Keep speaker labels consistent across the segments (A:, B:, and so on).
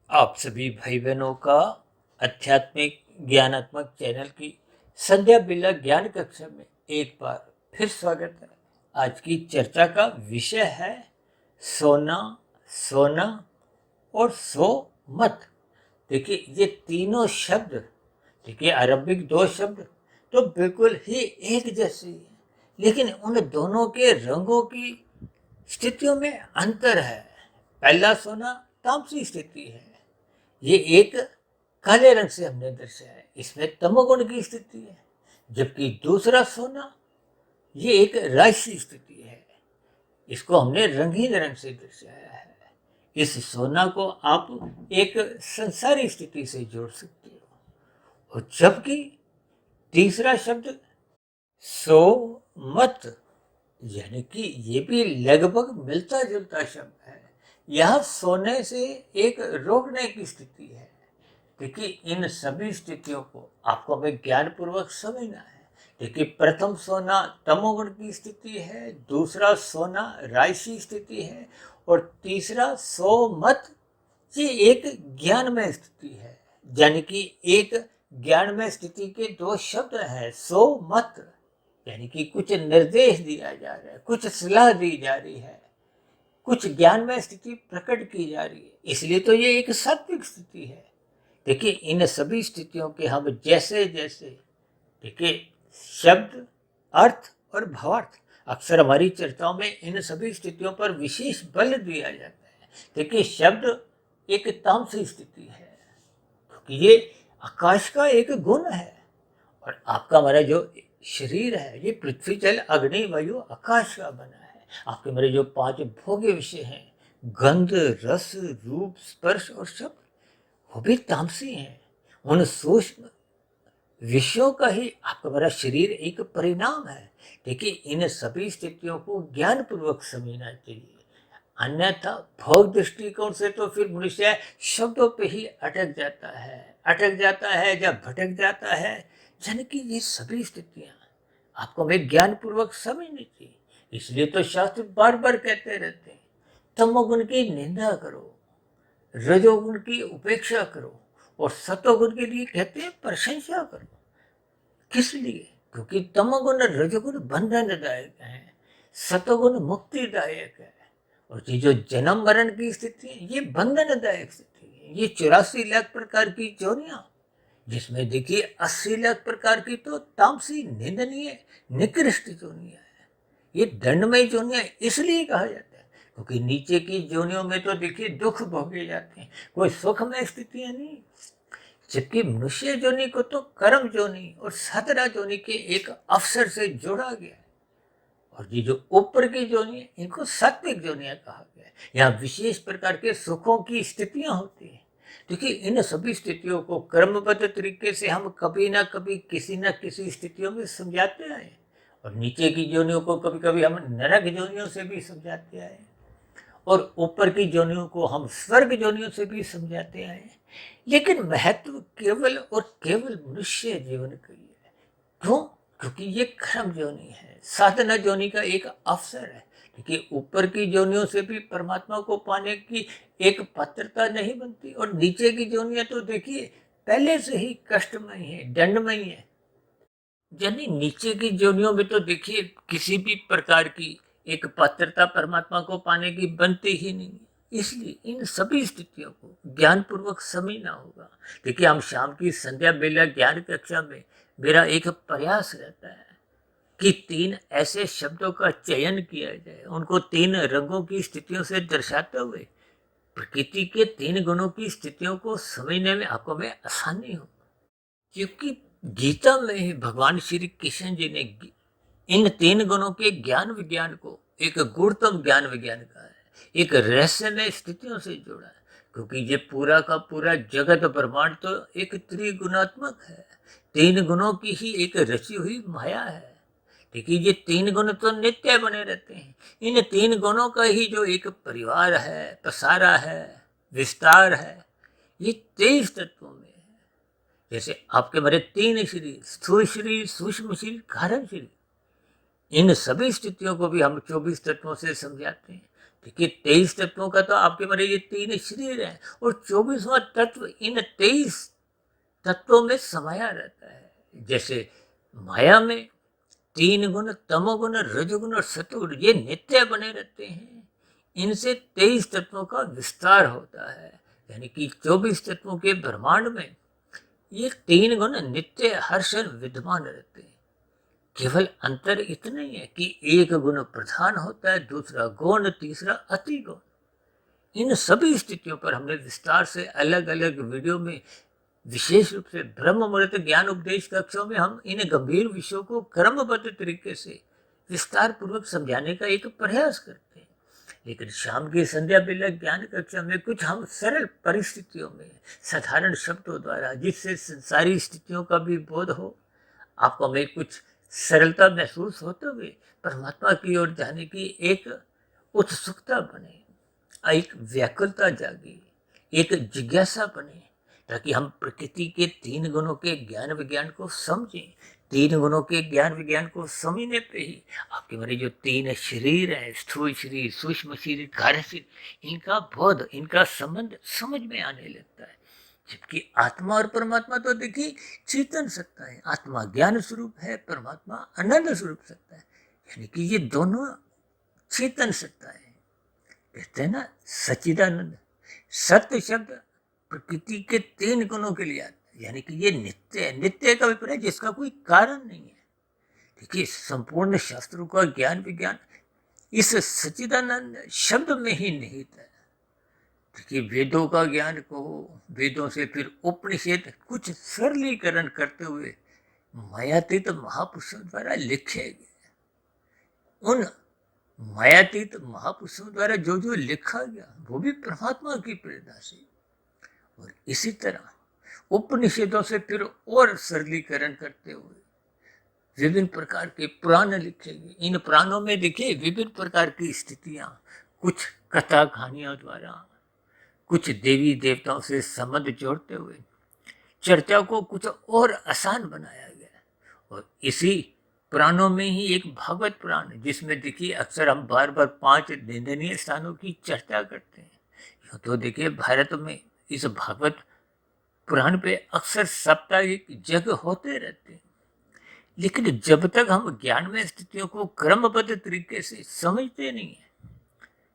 A: आप सभी भाई बहनों का आध्यात्मिक ज्ञानात्मक चैनल की संध्या बिल्ला ज्ञान कक्षा में एक बार फिर स्वागत है। आज की चर्चा का विषय है सोना, सोना और सो मत। देखिए, ये तीनों शब्द, देखिए अरबिक दो शब्द तो बिल्कुल ही एक जैसे हैं, लेकिन उन दोनों के रंगों की स्थितियों में अंतर है। पहला सोना तामसी स्थिति है, ये एक काले रंग से हमने दर्शाया है, इसमें तमोगुण की स्थिति है। जबकि दूसरा सोना ये एक राशि स्थिति है, इसको हमने रंगीन रंग से दर्शाया है। इस सोना को आप एक संसारी स्थिति से जोड़ सकते हो। और जबकि तीसरा शब्द सो मत, यानी कि ये भी लगभग मिलता जुलता शब्द है। यह सोने से एक रोकने की स्थिति है। देखिए, इन सभी स्थितियों को आपको हमें ज्ञानपूर्वक समझना है। देखिए, प्रथम सोना तमोगुण की स्थिति है, दूसरा सोना राशि स्थिति है और तीसरा सो मत, ये एक ज्ञानमय स्थिति है। यानी कि एक ज्ञानमय स्थिति के दो शब्द हैं, सो मत, यानी कि कुछ निर्देश दिया जा रहा है, कुछ सलाह दी जा रही है, कुछ ज्ञानमय स्थिति प्रकट की जा रही है, इसलिए तो ये एक सात्विक स्थिति है। देखिए, इन सभी स्थितियों के हम जैसे जैसे, देखिए, शब्द, अर्थ और भावार्थ, अक्सर हमारी चर्चाओं में इन सभी स्थितियों पर विशेष बल दिया जाता है। देखिए, शब्द एक तामसी स्थिति है, क्योंकि ये आकाश का एक गुण है। और आपका हमारा जो शरीर है, ये पृथ्वी जल अग्नि वायु आकाश का बना है। आपके मेरे जो पांच भोग्य विषय हैं, गंध रस रूप स्पर्श और शब्द, वो भी तामसी हैं। उन सूक्ष्म विषयों का ही आपका मेरा शरीर एक परिणाम है। देखिए, इन सभी स्थितियों को ज्ञानपूर्वक समझना चाहिए, अन्यथा भोग दृष्टिकोण से तो फिर मनुष्य शब्दों पे ही अटक जाता है या भटक जाता है। यानी कि ये सभी स्थितियां आपको हमें ज्ञानपूर्वक समझनी चाहिए। इसलिए तो शास्त्र बार बार कहते रहते हैं, तमोगुण की निंदा करो, रजोगुण की उपेक्षा करो और सतोगुण के लिए कहते हैं प्रशंसा करो। किस लिए? क्योंकि तमोगुण रजोगुण बंधनदायक है, सतोगुण मुक्तिदायक है। और ये जो जन्म मरण की स्थिति है, ये बंधनदायक स्थिति है। ये 84 लाख प्रकार की जोनियां, जिसमें देखिए 80 लाख प्रकार की तो तामसी निंदनीय निकृष्ट जोनियां है। ये दंडमय जोनियां इसलिए कहा जाता है क्योंकि नीचे की जोनियों में तो देखिए दुख भोगे जाते हैं, कोई सुखमय स्थितियां नहीं। जबकि मनुष्य जोनि को तो कर्म जोनि और सतरा जोनि के एक अवसर से जोड़ा गया है। और ये जो ऊपर की जोनि है, इनको सात्विक जोनियां कहा गया है। यहाँ विशेष प्रकार के सुखों की स्थितियां होती हैं। देखिए, इन सभी स्थितियों को क्रमबद्ध तरीके से हम कभी ना कभी किसी न किसी स्थितियों में समझाते आए, और नीचे की जोनियों को कभी कभी हम नरक जोनियों से भी समझाते आए, और ऊपर की जोनियों को हम स्वर्ग जोनियों से भी समझाते आए। लेकिन महत्व केवल और केवल मनुष्य जीवन का ही है। क्यों? क्योंकि ये कर्म जोनि है, साधना जोनि का एक अवसर है। क्योंकि ऊपर की जोनियों से भी परमात्मा को पाने की एक पात्रता नहीं बनती, और नीचे की जोनियां तो देखिए पहले से ही कष्टमय है, दंडमय है। यानी नीचे की जोनियों में तो देखिए किसी भी प्रकार की एक पात्रता परमात्मा को पाने की बनती ही नहीं। इसलिए इन सभी स्थितियों को ज्ञानपूर्वक समझना होगा। देखिए, हम शाम की संध्या बेला ज्ञान कक्षा में मेरा एक प्रयास रहता है कि 3 ऐसे शब्दों का चयन किया जाए, उनको 3 रंगों की स्थितियों से दर्शाते हुए प्रकृति के 3 गुणों की स्थितियों को समझने में आपको में आसानी हो। क्योंकि गीता में ही भगवान श्री कृष्ण जी ने इन 3 गुणों के ज्ञान विज्ञान को एक गुणतम ज्ञान विज्ञान कहा है, एक रहस्यमय स्थितियों से जोड़ा है। क्योंकि ये पूरा का पूरा जगत ब्रह्मांड तो एक त्रिगुणात्मक है, 3 गुणों की ही एक रची हुई माया है। देखिए, ये 3 गुण तो नित्य बने रहते हैं। इन 3 गुणों का ही जो एक परिवार है, पसारा है, विस्तार है, ये 23 तत्वों में है। जैसे आपके मेरे 3 शरीर, स्थूल शरीर, सूक्ष्म शरीर, कारण शरीर, इन सभी स्थितियों को भी हम 24 तत्वों से समझाते हैं। देखिए 23 तत्वों का तो आपके मेरे ये 3 शरीर है और 24वां तत्व इन 23 तत्वों में समाया रहता है। जैसे माया में 3 गुण तमोगुण रजोगुण और सतोगुण ये नित्य बने रहते हैं। इनसे 23 तत्वों का विस्तार होता है, यानी कि 24 तत्वों के ब्रह्मांड में ये 3 गुण नित्य हर क्षण विद्यमान रहते हैं। केवल अंतर इतना ही है कि एक गुण प्रधान होता है, दूसरा गौण, तीसरा अति गौण। इन सभी स्थितियों पर हमने विस्तार से अलग अलग वीडियो में, विशेष रूप से ब्रह्म मुहूर्त ज्ञान उपदेश कक्षों में हम इन गंभीर विषयों को क्रमबद्ध तरीके से विस्तार पूर्वक समझाने का एक प्रयास करते हैं। लेकिन शाम की संध्या बेला ज्ञान कक्षा में कुछ हम सरल परिस्थितियों में साधारण शब्दों द्वारा, जिससे संसारी स्थितियों का भी बोध हो, आपको में कुछ सरलता महसूस होते हुए परमात्मा की ओर जाने की एक उत्सुकता बने, एक व्याकुलता जागे, एक जिज्ञासा बने, ताकि हम प्रकृति के 3 गुणों के ज्ञान विज्ञान को समझें। 3 गुणों के ज्ञान विज्ञान को समझने पे ही आपके मेरे जो 3 शरीर है, स्थूल शरीर, सूक्ष्म शरीर, कार्य शरीर, इनका बोध, इनका संबंध समझ में आने लगता है। जबकि आत्मा और परमात्मा तो देखिए चेतन सत्ता है, आत्मा ज्ञान स्वरूप है, परमात्मा आनंद स्वरूप सत्ता है, यानी कि ये दोनों चेतन सत्ता है। कहते हैं ना सच्चिदानंद। सत्य शब्द प्रकृति के 3 गुणों के लिए आता है, यानी कि ये नित्य है। नित्य का अभिप्राय जिसका कोई कारण नहीं है। देखिए संपूर्ण शास्त्रों का ज्ञान विज्ञान इस सच्चिदानंद शब्द में ही निहित है। देखिए वेदों का ज्ञान को, वेदों से फिर उपनिषद कुछ सरलीकरण करते हुए मायातीत महापुरुषों द्वारा लिखे गए। उन मायातीत महापुरुषों द्वारा जो जो लिखा गया वो भी परमात्मा की प्रेरणा से, और इसी तरह उपनिषदों से फिर और सरलीकरण करते हुए विभिन्न प्रकार के पुराण लिखे गए। इन पुराणों में देखिए विभिन्न प्रकार की स्थितियां, कुछ कथा कहानियों द्वारा, कुछ देवी देवताओं से संबंध जोड़ते हुए चर्चा को कुछ और आसान बनाया गया। और इसी पुराणों में ही एक भागवत पुराण, जिसमें देखिए अक्सर हम बार बार 5 निंदनीय स्थानों की चर्चा करते हैं। तो देखिए भारत में इस भागवत पुराण पे अक्सर साप्ताहिक यज्ञ होते रहते हैं। लेकिन जब तक हम ज्ञान में स्थितियों को क्रमबद्ध तरीके से समझते नहीं है,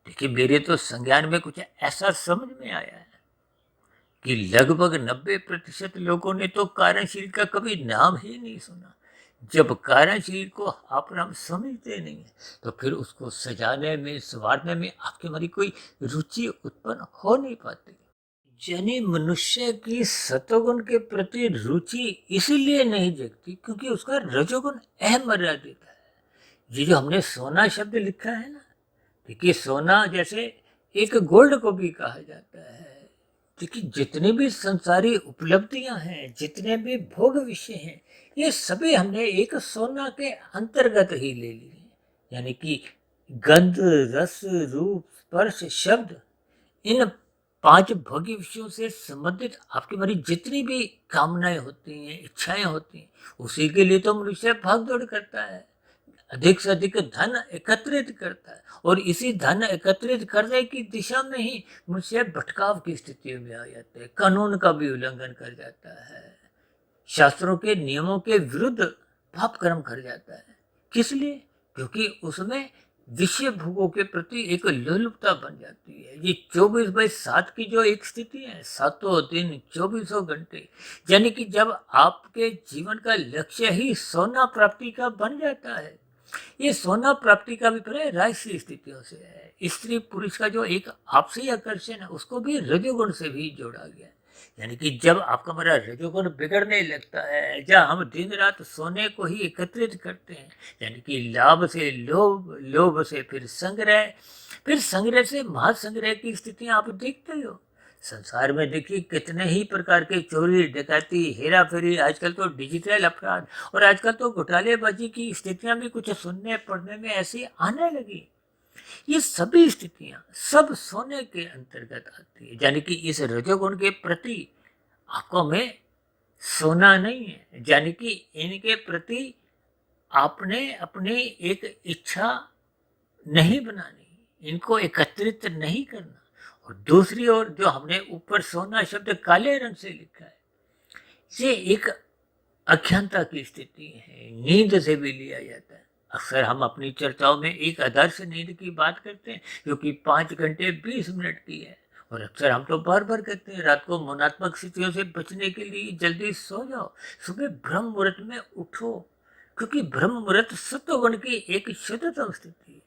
A: देखिए मेरे तो संज्ञान में कुछ ऐसा समझ में आया है कि लगभग 90% लोगों ने तो कारण शरीर का कभी नाम ही नहीं सुना। जब कारण शरीर को आप हम समझते नहीं है, तो फिर उसको सजाने में, संवारने में आपके हमारी कोई रुचि उत्पन्न हो नहीं पाती। यानी मनुष्य की सतोगुण के प्रति रुचि इसलिए नहीं जगती क्योंकि उसका रजोगुण अमर्यादित है। ये जो हमने सोना शब्द लिखा है ना, देखिए सोना जैसे एक गोल्ड को भी कहा जाता है। देखिए जितनी भी संसारी उपलब्धियां हैं, जितने भी भोग विषय हैं, ये सभी हमने एक सोना के अंतर्गत ही ले लिए। यानी कि गंध, रस, रूप, स्पर्श, शब्द, इन 5 भोग्य विषयों से संबंधित आपकी हमारी जितनी भी कामनाएं होती हैं, इच्छाएं होती हैं, उसी के लिए तो मनुष्य भाग दौड़ करता है, अधिक से अधिक धन एकत्रित करता है, और इसी धन एकत्रित करने की दिशा में ही मनुष्य भटकाव की स्थिति में आ जाता है, कानून का भी उल्लंघन कर जाता है, शास्त्रों के नियमों के विरुद्ध पाप कर्म कर जाता है। किस लिए? क्योंकि उसमें विषय भोगों के प्रति एक लोलुपता बन जाती है। ये 24/7 की जो एक स्थिति है, 7 दिन 24 घंटे, यानी कि जब आपके जीवन का लक्ष्य ही सोना प्राप्ति का बन जाता है। ये सोना प्राप्ति का अभिप्राय राजसी स्थितियों से है। स्त्री पुरुष का जो एक आपसी आकर्षण है, उसको भी रजोगुण से भी जोड़ा गया है। यानी कि जब आपका हमारा रजोगुण बिगड़ने लगता है, जब हम दिन रात सोने को ही एकत्रित करते हैं, यानी कि लाभ से लोभ, लोभ से फिर संग्रह से महासंग्रह की स्थितियां आप देखते हो। संसार में देखिए कितने ही प्रकार के चोरी, डकैती, हेरा फेरी, आजकल तो डिजिटल अपराध, और आजकल तो घोटालेबाजी की स्थितियां भी कुछ सुनने पढ़ने में ऐसी आने लगी। ये सभी स्थितियां सब सोने के अंतर्गत आती है। यानी कि इस रजोगुण के प्रति आपको में सोना नहीं है, यानी कि इनके प्रति आपने अपनी एक इच्छा नहीं बनानी, इनको एकत्रित नहीं करना। और दूसरी ओर जो हमने ऊपर सोना शब्द काले रंग से लिखा है, ये एक अज्ञानता की स्थिति है, नींद से भी लिया जाता है। अक्सर हम अपनी चर्चाओं में एक आदर्श नींद की बात करते हैं जो कि 5 घंटे 20 मिनट की है। और अक्सर हम तो बार बार कहते हैं रात को मनात्मक स्थितियों से बचने के लिए जल्दी सो जाओ, सुबह ब्रह्म मुहूर्त में उठो, क्योंकि ब्रह्म मुहूर्त सत्वगुण की एक शुद्धतम स्थिति है।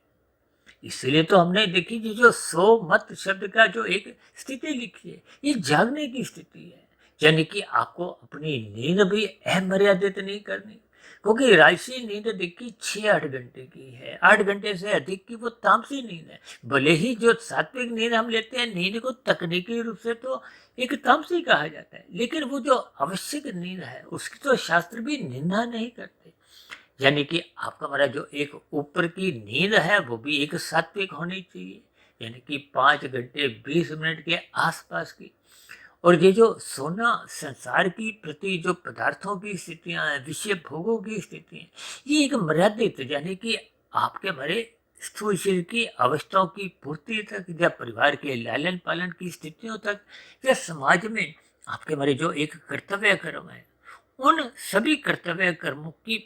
A: इसलिए तो हमने देखी कि जो सो मत शब्द का जो एक स्थिति लिखी है, ये जागने की स्थिति है। यानी कि आपको अपनी नींद भी अमर्यादित नहीं करनी, क्योंकि राजसी नींद देखी 6-8 घंटे की है। 8 घंटे से अधिक की वो तामसी नींद है। भले ही जो सात्विक नींद हम लेते हैं, नींद को तकनीकी रूप से तो एक तामसी कहा जाता है, लेकिन वो जो आवश्यक नींद है उसकी तो शास्त्र भी निंदा नहीं करते। यानी कि आपका हमारा जो एक ऊपर की नींद है वो भी एक सात्विक होनी चाहिए, यानी कि 5 घंटे 20 मिनट के आसपास की। और ये जो सोना संसार की प्रति जो पदार्थों की स्थितियां हैं, विषय भोगों की स्थितियां, ये एक मर्यादित, यानी कि आपके हमारे स्थूल शरीर की अवस्थाओं की पूर्ति तक, या परिवार के लालन पालन की स्थितियों तक, या समाज में आपके हमारे जो एक कर्तव्य कर्म है, उन सभी कर्तव्य कर्मों की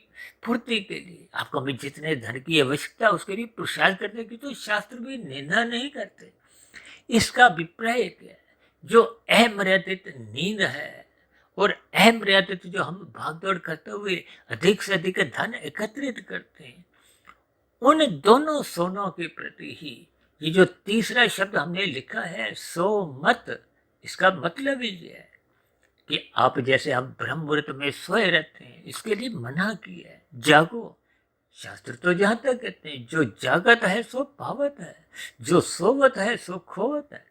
A: पूर्ति के लिए आपको हमें जितने धन की आवश्यकता उसके लिए पुरुषार्थ करने की तो शास्त्र भी निंदा नहीं करते। इसका अभिप्राय क्या है? जो अमर्यादित नींद है और अमर्यादित जो हम भागदौड़ करते हुए अधिक से अधिक धन एकत्रित करते हैं, उन दोनों सोनों के प्रति ही ये जो तीसरा शब्द हमने लिखा है सो मत, इसका मतलब ही ये है कि आप जैसे हम ब्रह्म मुहूर्त में सोए रहते हैं, इसके लिए मना किया है, जागो। शास्त्र तो जहां तक कहते हैं जो जागत है सो पावत है, जो सोवत है सो खोवत है।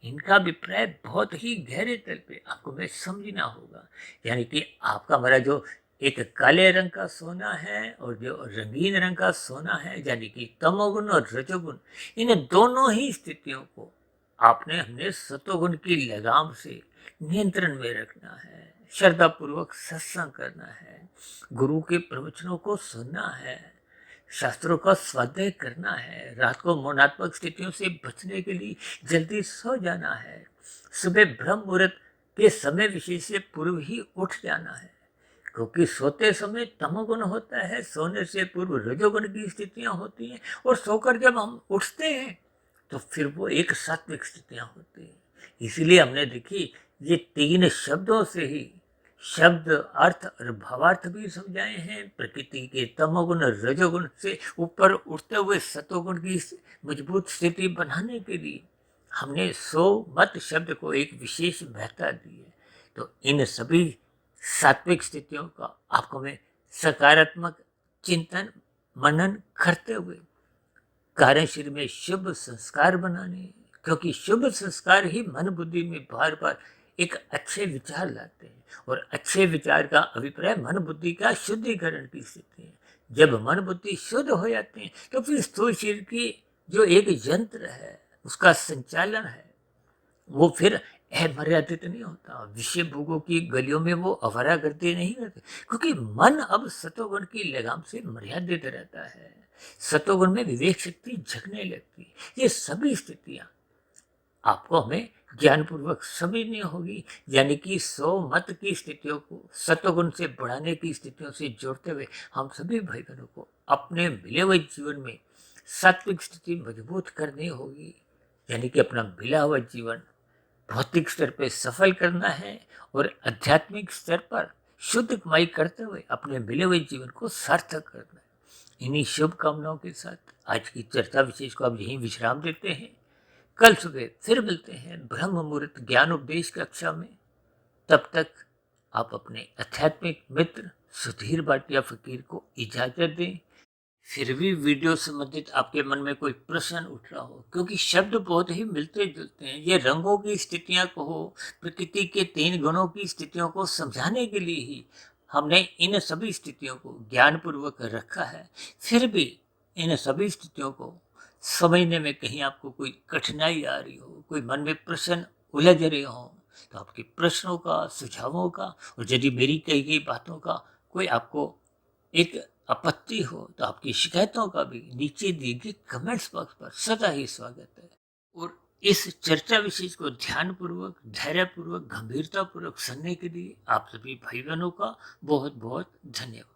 A: इनका अभिप्राय बहुत ही गहरे तल पे आपको मैं समझना होगा। यानी कि आपका हमारा जो एक काले रंग का सोना है और जो रंगीन रंग का सोना है, यानी कि तमोगुण और रजोगुण, इन दोनों ही स्थितियों को आपने हमने सतोगुण की लगाम से नियंत्रण में रखना है। श्रद्धा पूर्वक सत्संग करना है, गुरु के प्रवचनों को सुनना है, शास्त्रों का स्वाध्याय करना है, रात को मौनात्मक स्थितियों से बचने के लिए जल्दी सो जाना है, सुबह ब्रह्म मुहूर्त के समय विशेष से पूर्व ही उठ जाना है, क्योंकि सोते समय तमोगुण होता है, सोने से पूर्व रजोगुण की स्थितियां होती हैं, और सोकर जब हम उठते हैं तो फिर वो एक सात्विक स्थितियां होती हैं। इसलिए हमने देखी ये 3 शब्दों से ही शब्द अर्थ और भावार्थ भी समझाए हैं। प्रकृति के तमोगुण और रजोगुण से ऊपर उठते हुए सतोगुण की मजबूत स्थिति बनाने के लिए हमने सो मत शब्द को एक विशेष महत्ता दी है। तो इन सभी सात्विक स्थितियों का आपको मैं सकारात्मक चिंतन मनन करते हुए कार्यशील में शुभ संस्कार बनाने, क्योंकि शुभ संस्कार ही मन बुद्धि में बार बार एक अच्छे विचार लाते हैं, और अच्छे विचार का अभिप्राय मन बुद्धि का शुद्धिकरण की स्थिति है। जब मन बुद्धि शुद्ध हो जाते हैं तो फिर स्थूल शरीर की जो एक यंत्र है उसका संचालन है वो फिर अमर्यादित नहीं होता। विषय भोगों की गलियों में वो अवारागर्दी नहीं करते, क्योंकि मन अब सतोगुण की लगाम से मर्यादित रहता है। सतोगुण में विवेक शक्ति जगने लगती है। ये सभी स्थितियां आपको हमें ज्ञानपूर्वक समझनी होगी, यानी कि सो मत की स्थितियों को सतोगुण से बढ़ाने की स्थितियों से जोड़ते हुए हम सभी भाई बहनों को अपने मिले हुए जीवन में सात्विक स्थिति मजबूत करनी होगी। यानी कि अपना मिला हुआ जीवन भौतिक स्तर पर सफल करना है और आध्यात्मिक स्तर पर शुद्ध कमाई करते हुए अपने मिले हुए जीवन को सार्थक करना है। इन्हीं शुभकामनाओं के साथ आज की चर्चा विशेष को अब यहीं विश्राम देते हैं। कल सुबह फिर मिलते हैं ब्रह्म मुहूर्त ज्ञान उपदेश कक्षा में। तब तक आप अपने आध्यात्मिक मित्र सुधीर भाटिया फकीर को इजाजत दें। फिर भी वीडियो संबंधित आपके मन में कोई प्रश्न उठ रहा हो, क्योंकि शब्द बहुत ही मिलते जुलते हैं, ये रंगों की स्थितियां को, प्रकृति के 3 गुणों की स्थितियों को समझाने के लिए ही हमने इन सभी स्थितियों को ज्ञानपूर्वक रखा है। फिर भी इन सभी स्थितियों को समझने में कहीं आपको कोई कठिनाई आ रही हो, कोई मन में प्रश्न उलझ रहे हो, तो आपके प्रश्नों का, सुझावों का, और यदि मेरी कही गई बातों का कोई आपको एक आपत्ति हो तो आपकी शिकायतों का भी नीचे दिए गए कमेंट्स बॉक्स पर सदा ही स्वागत है। और इस चर्चा विशेष को ध्यानपूर्वक, धैर्यपूर्वक, गंभीरतापूर्वक सुनने के लिए आप सभी भाई बहनों का बहुत बहुत धन्यवाद।